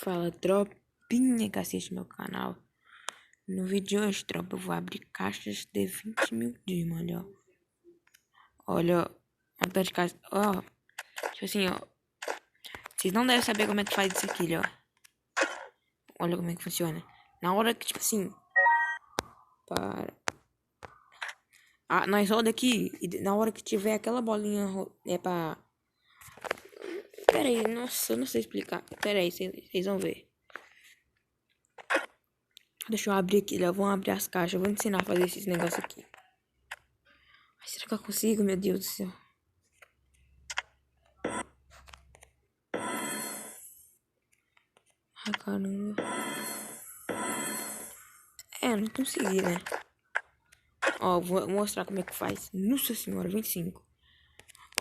Fala, tropinha que assiste meu canal. No vídeo de hoje, tropa, eu vou abrir caixas de 20 mil dimas, olha, ó. Olha, ó, um tanto de caixa, ó. Tipo assim, ó. Vocês não devem saber como é que faz isso aqui, ó. Olha como é que funciona. Na hora que, tipo assim... Para... Ah, nós roda aqui e na hora que tiver aquela bolinha é pra... Pera aí, nossa, eu não sei explicar. Pera aí, vocês vão ver. Deixa eu abrir aqui, ó. Vamos abrir as caixas. Eu vou ensinar a fazer esses negócios aqui. Ai, será que eu consigo, meu Deus do céu? Ai, caramba. Não consegui, né? Ó, vou mostrar como é que faz. Nossa senhora, 25.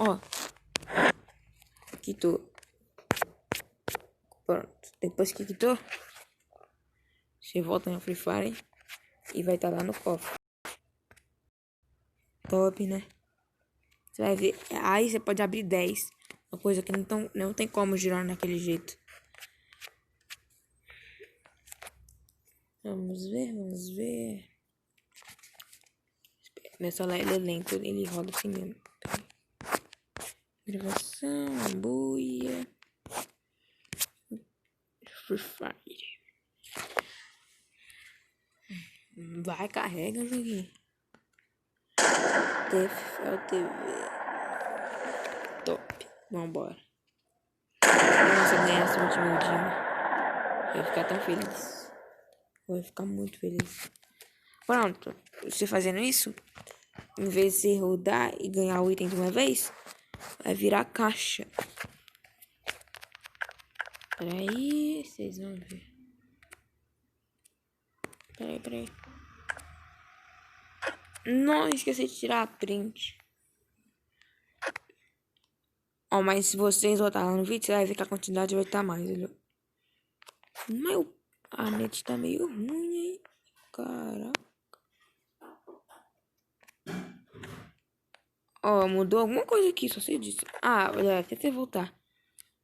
Ó. Quitou. Pronto. Depois que quitou, você volta no Free Fire e vai estar lá no cofre. Top, né? Você vai ver. Aí você pode abrir 10. Uma coisa que não tem como girar naquele jeito. Vamos ver, vamos ver. Meu celular ele é lento, ele roda assim mesmo. Gravação, buia. Free Fire. Vai, carrega, joguinho. TFL TV. Top. Vambora. Nossa, eu ganhar esse último dia. Eu vou ficar tão feliz. Vou ficar muito feliz. Pronto. Você fazendo isso, em vez de você rodar e ganhar o item de uma vez, vai virar caixa. Peraí, vocês vão ver. Peraí. Não, esqueci de tirar a print. Ó, mas se vocês voltar lá no vídeo, você vai ver que a quantidade vai estar mais, viu? Mas a net tá meio ruim, hein? Caraca. Ó, mudou alguma coisa aqui, só sei disso. Ah, olha, até você voltar.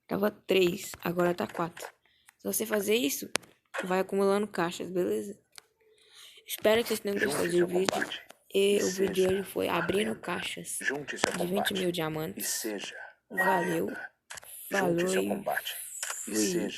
Tava 3, agora tá 4. Se você fazer isso, vai acumulando caixas, beleza? Espero que vocês tenham gostado do vídeo. E o vídeo de hoje foi abrindo caixas de 20 mil diamantes. Valeu, falou e fui.